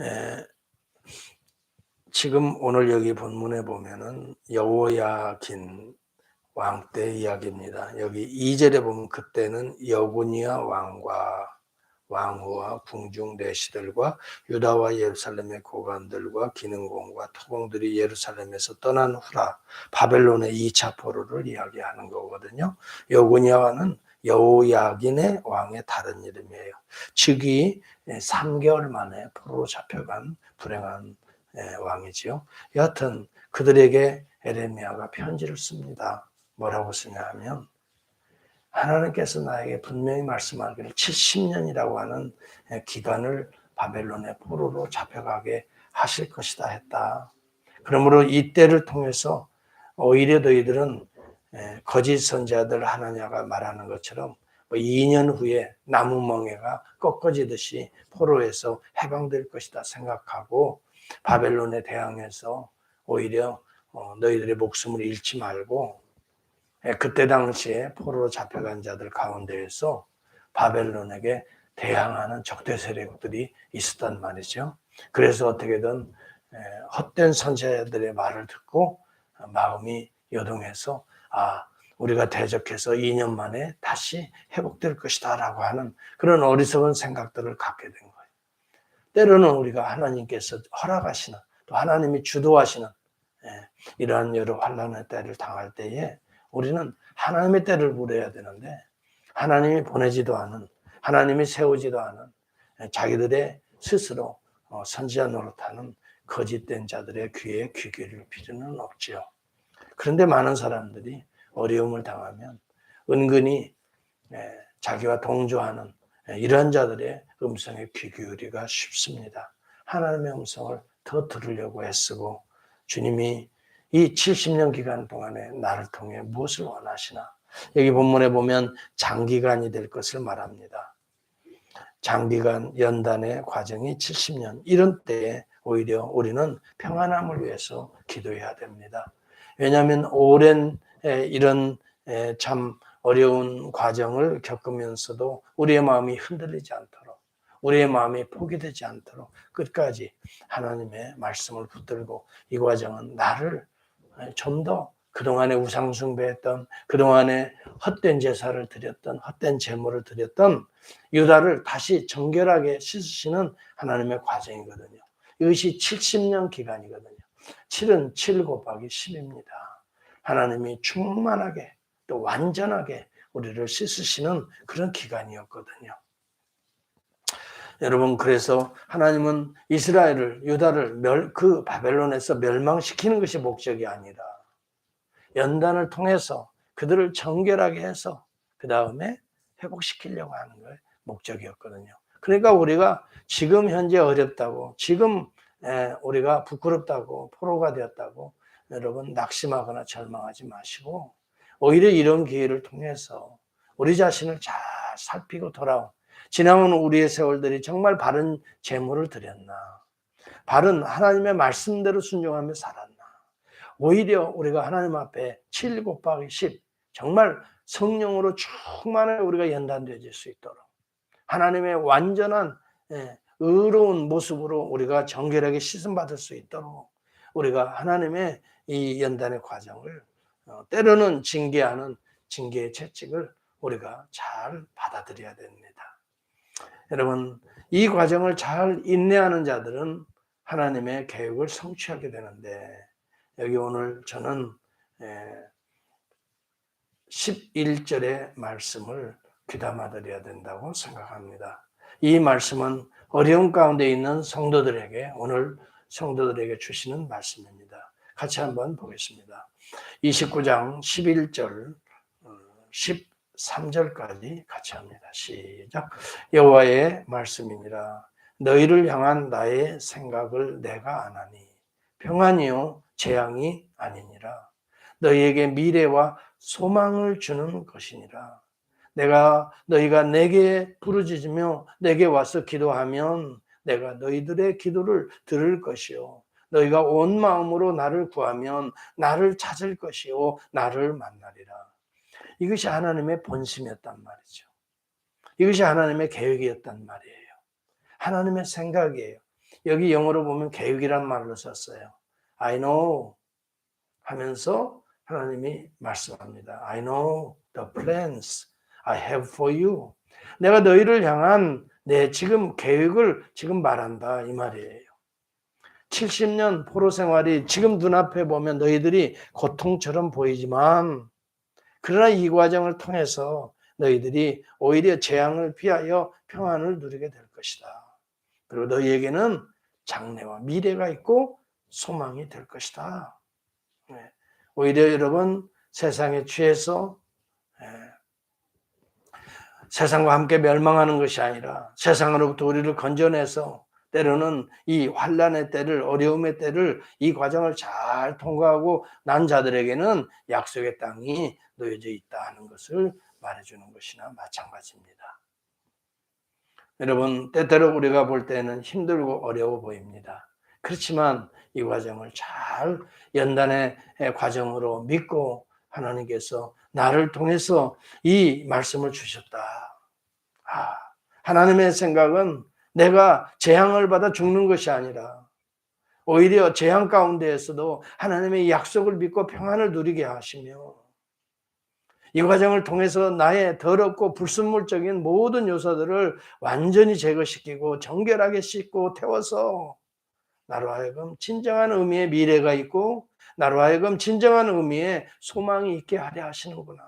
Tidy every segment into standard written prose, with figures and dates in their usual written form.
에, 지금 오늘 여기 본문에 보면은 여호야긴 왕 때 이야기입니다. 여기 2절에 보면 그때는 여고니아 왕과 왕후와 궁중 내시들과 유다와 예루살렘의 고관들과 기능공과 토공들이 예루살렘에서 떠난 후라. 바벨론의 2차 포로를 이야기하는 거거든요. 여고니아는 여호야긴의 왕의 다른 이름이에요. 즉위 3개월 만에 포로로 잡혀간 불행한 왕이지요. 여하튼 그들에게 에레미야가 편지를 씁니다. 뭐라고 쓰냐면 하나님께서 나에게 분명히 말씀하기를 70년이라고 하는 기간을 바벨론의 포로로 잡혀가게 하실 것이다 했다. 그러므로 이때를 통해서 오히려 너희들은 거짓 선지자들 하나냐가 말하는 것처럼 2년 후에 나무 멍에가 꺾어지듯이 포로에서 해방될 것이다 생각하고 바벨론에 대항해서 오히려 너희들의 목숨을 잃지 말고 그때 당시에 포로로 잡혀간 자들 가운데에서 바벨론에게 대항하는 적대 세력들이 있었단 말이죠. 그래서 어떻게든 헛된 선지자들의 말을 듣고 마음이 요동해서 우리가 대적해서 2년 만에 다시 회복될 것이다 라고 하는 그런 어리석은 생각들을 갖게 된 거예요. 때로는 우리가 하나님께서 허락하시는 또 하나님이 주도하시는 이러한 여러 환난의 때를 당할 때에 우리는 하나님의 때를 물어야 되는데 하나님이 보내지도 않은 하나님이 세우지도 않은 자기들의 스스로 선지자 노릇하는 거짓된 자들의 귀에 귀 기울일 필요는 없지요. 그런데 많은 사람들이 어려움을 당하면 은근히 자기와 동조하는 이런 자들의 음성에 귀 기울이기가 쉽습니다. 하나님의 음성을 더 들으려고 애쓰고 주님이 이 70년 기간 동안에 나를 통해 무엇을 원하시나? 여기 본문에 보면 장기간이 될 것을 말합니다. 장기간 연단의 과정이 70년. 이런 때에 오히려 우리는 평안함을 위해서 기도해야 됩니다. 왜냐하면 오랜 이런 참 어려운 과정을 겪으면서도 우리의 마음이 흔들리지 않도록 우리의 마음이 포기되지 않도록 끝까지 하나님의 말씀을 붙들고 이 과정은 나를 좀 더 그동안에 우상숭배했던 그동안에 헛된 제사를 드렸던 헛된 제물을 드렸던 유다를 다시 정결하게 씻으시는 하나님의 과정이거든요. 이것이 70년 기간이거든요. 7은 7 곱하기 10입니다. 하나님이 충만하게 또 완전하게 우리를 씻으시는 그런 기간이었거든요. 여러분 그래서 하나님은 이스라엘을 유다를 그 바벨론에서 멸망시키는 것이 목적이 아니라 연단을 통해서 그들을 정결하게 해서 그 다음에 회복시키려고 하는 게 목적이었거든요. 그러니까 우리가 지금 현재 어렵다고 지금 우리가 부끄럽다고 포로가 되었다고 여러분 낙심하거나 절망하지 마시고 오히려 이런 기회를 통해서 우리 자신을 잘 살피고 돌아온 지나온 우리의 세월들이 정말 바른 제물을 드렸나 바른 하나님의 말씀대로 순종하며 살았나 오히려 우리가 하나님 앞에 7 곱하기 10 정말 성령으로 충만하게 우리가 연단되어질 수 있도록 하나님의 완전한 의로운 모습으로 우리가 정결하게 씻음받을 수 있도록 우리가 하나님의 이 연단의 과정을 때로는 징계하는 징계의 채찍을 우리가 잘 받아들여야 됩니다. 여러분 이 과정을 잘 인내하는 자들은 하나님의 계획을 성취하게 되는데 여기 오늘 저는 11절의 말씀을 귀담아 드려야 된다고 생각합니다. 이 말씀은 어려움 가운데 있는 성도들에게 오늘 성도들에게 주시는 말씀입니다. 같이 한번 보겠습니다. 29장 11절 13절까지 같이 합니다. 시작. 여호와의 말씀이니라. 너희를 향한 나의 생각을 내가 아나니 평안이요 재앙이 아니니라. 너희에게 미래와 소망을 주는 것이니라. 너희가 내게 부르짖으며 내게 와서 기도하면 내가 너희들의 기도를 들을 것이요 너희가 온 마음으로 나를 구하면 나를 찾을 것이요 나를 만나리라. 이것이 하나님의 본심이었단 말이죠. 이것이 하나님의 계획이었단 말이에요. 하나님의 생각이에요. 여기 영어로 보면 계획이란 말로 썼어요. I know 하면서 하나님이 말씀합니다. I know the plans I have for you. 내가 너희를 향한 내 지금 계획을 지금 말한다 이 말이에요. 70년 포로 생활이 지금 눈앞에 보면 너희들이 고통처럼 보이지만 그러나 이 과정을 통해서 너희들이 오히려 재앙을 피하여 평안을 누리게 될 것이다. 그리고 너희에게는 장래와 미래가 있고 소망이 될 것이다. 오히려 여러분 세상에 취해서 세상과 함께 멸망하는 것이 아니라 세상으로부터 우리를 건져내서 때로는 이 환난의 때를 어려움의 때를 이 과정을 잘 통과하고 난 자들에게는 약속의 땅이 놓여져 있다 하는 것을 말해주는 것이나 마찬가지입니다. 여러분 때때로 우리가 볼 때는 힘들고 어려워 보입니다. 그렇지만 이 과정을 잘 연단의 과정으로 믿고 하나님께서 나를 통해서 이 말씀을 주셨다. 하나님의 생각은 내가 재앙을 받아 죽는 것이 아니라 오히려 재앙 가운데에서도 하나님의 약속을 믿고 평안을 누리게 하시며 이 과정을 통해서 나의 더럽고 불순물적인 모든 요소들을 완전히 제거시키고 정결하게 씻고 태워서 나로 하여금 진정한 의미의 미래가 있고 나로 하여금 진정한 의미의 소망이 있게 하려 하시는구나.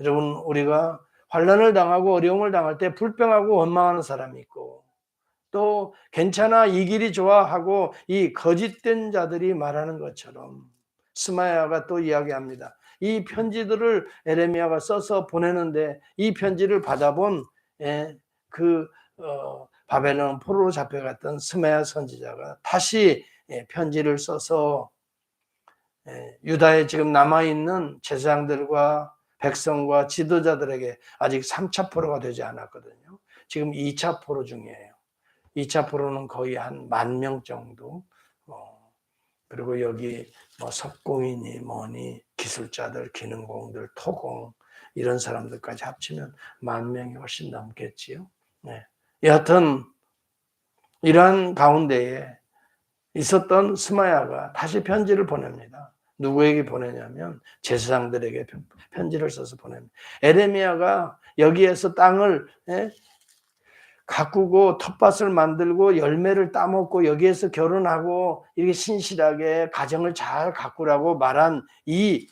여러분 우리가 환난을 당하고 어려움을 당할 때 불평하고 원망하는 사람이 있고 또 괜찮아 이 길이 좋아하고 이 거짓된 자들이 말하는 것처럼 스마야가 또 이야기합니다. 이 편지들을 에레미야가 써서 보내는데 이 편지를 받아본 바벨론 포로로 잡혀갔던 스마야 선지자가 다시 편지를 써서 유다에 지금 남아있는 제사장들과 백성과 지도자들에게 아직 3차 포로가 되지 않았거든요. 지금 2차 포로 중이에요. 2차 포로는 거의 한 10,000명 정도. 그리고 여기 뭐 석공이니 뭐니 기술자들, 기능공들, 토공 이런 사람들까지 합치면 10,000명이 훨씬 넘겠지요. 네. 여하튼 이러한 가운데에 있었던 스마야가 다시 편지를 보냅니다. 누구에게 보내냐면 제사장들에게 편지를 써서 보냅니다. 에레미야가 여기에서 땅을 가꾸고 텃밭을 만들고 열매를 따먹고 여기에서 결혼하고 이렇게 신실하게 가정을 잘 가꾸라고 말한 이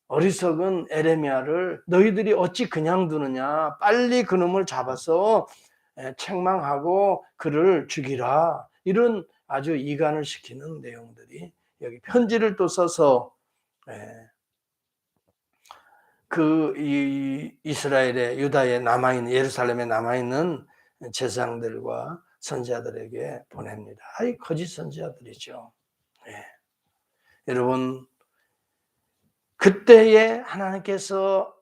어리석은 에레미야를 너희들이 어찌 그냥 두느냐. 빨리 그놈을 잡아서 책망하고 그를 죽이라. 이런 아주 이간을 시키는 내용들이 여기 편지를 또 써서 이 이스라엘의 유다에 남아있는 예루살렘에 남아있는 제사장들과 선지자들에게 보냅니다. 아이 거짓 선지자들이죠. 여러분 그때에 하나님께서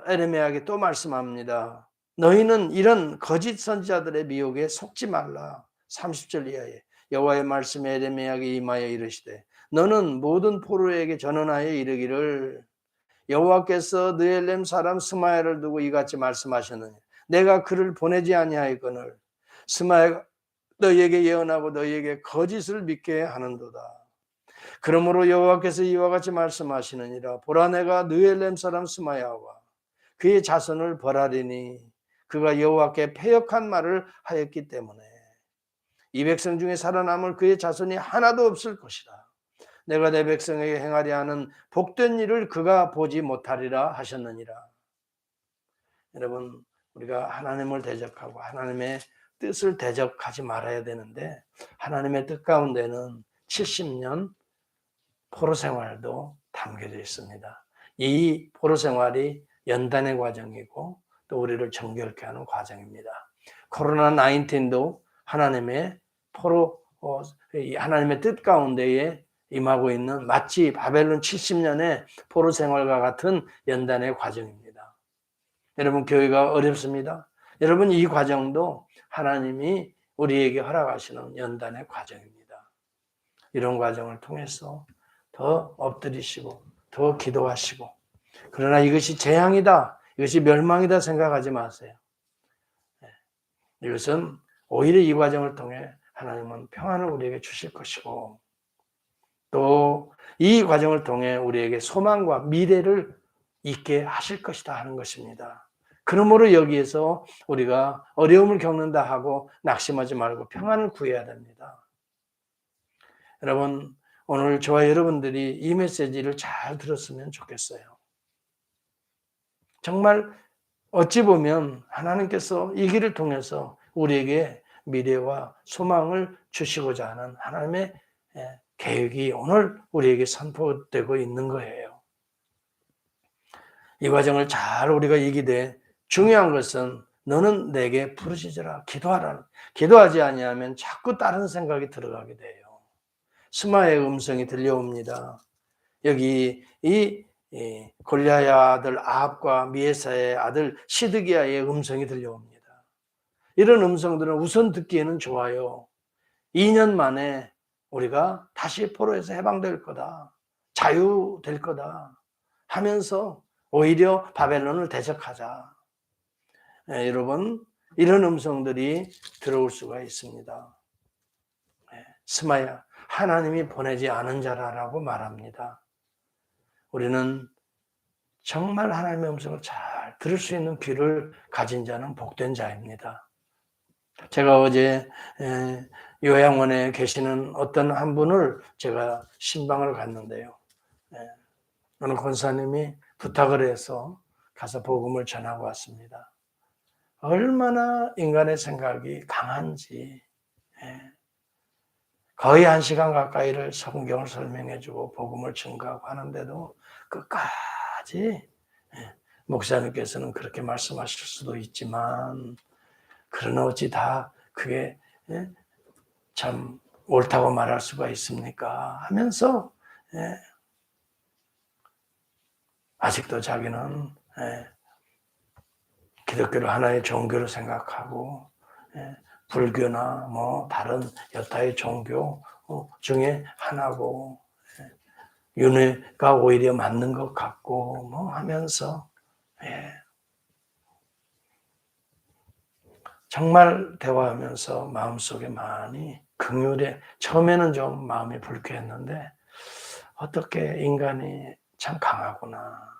에레미야에게 또 말씀합니다. 너희는 이런 거짓 선지자들의 미혹에 속지 말라. 30절 이하에 여호와의 말씀에 에레미야에게 임하여 이르시되 너는 모든 포로에게 전언하여 이르기를 여호와께서 느헬렘 사람 스마야를 두고 이같이 말씀하셨느니 내가 그를 보내지 아니하였거늘 스마야가 너희에게 예언하고 너희에게 거짓을 믿게 하는도다. 그러므로 여호와께서 이와 같이 말씀하시느니라 보라 내가 느헬렘 사람 스마야와 그의 자손을 벌하리니 그가 여호와께 패역한 말을 하였기 때문에 이 백성 중에 살아남을 그의 자손이 하나도 없을 것이라. 내가 내 백성에게 행하려 하는 복된 일을 그가 보지 못하리라 하셨느니라. 여러분 우리가 하나님을 대적하고 하나님의 뜻을 대적하지 말아야 되는데 하나님의 뜻 가운데는 70년 포로 생활도 담겨져 있습니다. 이 포로 생활이 연단의 과정이고 또 우리를 정결케 하는 과정입니다. 코로나 19도 하나님의 하나님의 뜻 가운데에 임하고 있는 마치 바벨론 70년의 포로 생활과 같은 연단의 과정입니다. 여러분 교회가 어렵습니다. 여러분 이 과정도 하나님이 우리에게 허락하시는 연단의 과정입니다. 이런 과정을 통해서 더 엎드리시고 더 기도하시고 그러나 이것이 재앙이다, 이것이 멸망이다 생각하지 마세요. 이것은 오히려 이 과정을 통해 하나님 하나님은 평안을 우리에게 주실 것이고 또 이 과정을 통해 우리에게 소망과 미래를 있게 하실 것이다 하는 것입니다. 그러므로 여기에서 우리가 어려움을 겪는다 하고 낙심하지 말고 평안을 구해야 됩니다. 여러분, 오늘 저와 여러분들이 이 메시지를 잘 들었으면 좋겠어요. 정말 어찌 보면 하나님께서 이 길을 통해서 우리에게 미래와 소망을 주시고자 하는 하나님의 계획이 오늘 우리에게 선포되고 있는 거예요. 이 과정을 잘 우리가 이기되 중요한 것은 너는 내게 부르짖으라 기도하라. 기도하지 아니하면 자꾸 다른 생각이 들어가게 돼요. 스마의 음성이 들려옵니다. 여기 이 골리앗의 아들 아합과 미에사의 아들 시드기야의 음성이 들려옵니다. 이런 음성들은 우선 듣기에는 좋아요. 2년 만에 우리가 다시 포로에서 해방될 거다. 자유될 거다. 하면서 오히려 바벨론을 대적하자. 여러분, 이런 음성들이 들어올 수가 있습니다. 스마야, 하나님이 보내지 않은 자라라고 말합니다. 우리는 정말 하나님의 음성을 잘 들을 수 있는 귀를 가진 자는 복된 자입니다. 제가 어제 요양원에 계시는 어떤 한 분을 제가 신방을 갔는데요. 어느 권사님이 부탁을 해서 가서 복음을 전하고 왔습니다. 얼마나 인간의 생각이 강한지 거의 1시간 가까이를 성경을 설명해주고 복음을 증거하고 하는데도 끝까지 목사님께서는 그렇게 말씀하실 수도 있지만 그러나 어찌 다 그게 참 옳다고 말할 수가 있습니까? 하면서 아직도 자기는 기독교를 하나의 종교로 생각하고 불교나 뭐 다른 여타의 종교 중에 하나고 윤회가 오히려 맞는 것 같고 뭐 하면서 정말 대화하면서 마음속에 많이 긍휼에 처음에는 좀 마음이 불쾌했는데 어떻게 인간이 참 강하구나.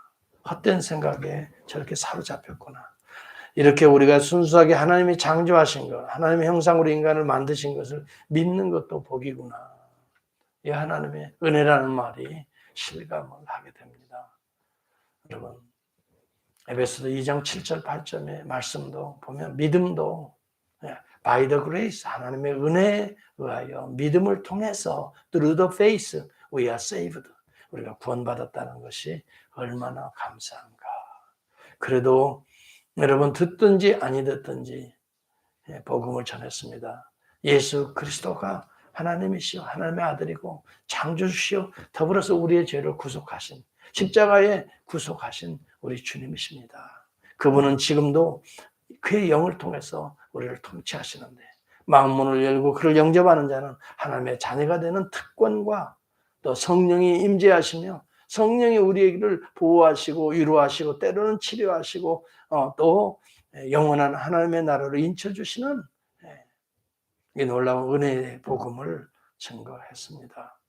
헛된 생각에 저렇게 사로잡혔구나. 이렇게 우리가 순수하게 하나님이 창조하신 것, 하나님의 형상으로 인간을 만드신 것을 믿는 것도 복이구나. 이 하나님의 은혜라는 말이 실감을 하게 됩니다. 여러분, 에베소서 2장 7절 8절의 말씀도 보면 믿음도 by the grace, 하나님의 은혜에 의하여 믿음을 통해서 through the faith we are saved. 우리가 구원받았다는 것이 얼마나 감사한가. 그래도 여러분 듣든지 아니 듣든지 복음을 전했습니다. 예수 그리스도가 하나님이시오, 하나님의 아들이고 창조주시오, 더불어서 우리의 죄를 구속하신 십자가에 구속하신 우리 주님이십니다. 그분은 지금도 그의 영을 통해서 우리를 통치하시는데 마음문을 열고 그를 영접하는 자는 하나님의 자녀가 되는 특권과 또 성령이 임재하시며 성령이 우리를 보호하시고 위로하시고 때로는 치료하시고 또 영원한 하나님의 나라로 인쳐주시는 이 놀라운 은혜의 복음을 증거했습니다.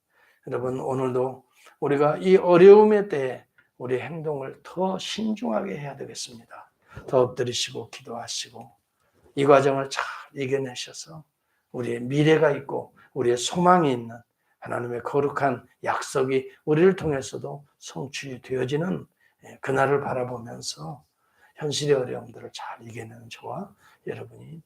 여러분 오늘도 우리가 이 어려움의 때에 우리 행동을 더 신중하게 해야 되겠습니다. 더 엎드리시고 기도하시고 이 과정을 잘 이겨내셔서 우리의 미래가 있고 우리의 소망이 있는 하나님의 거룩한 약속이 우리를 통해서도 성취되어지는 그날을 바라보면서 현실의 어려움들을 잘 이겨내는 저와 여러분이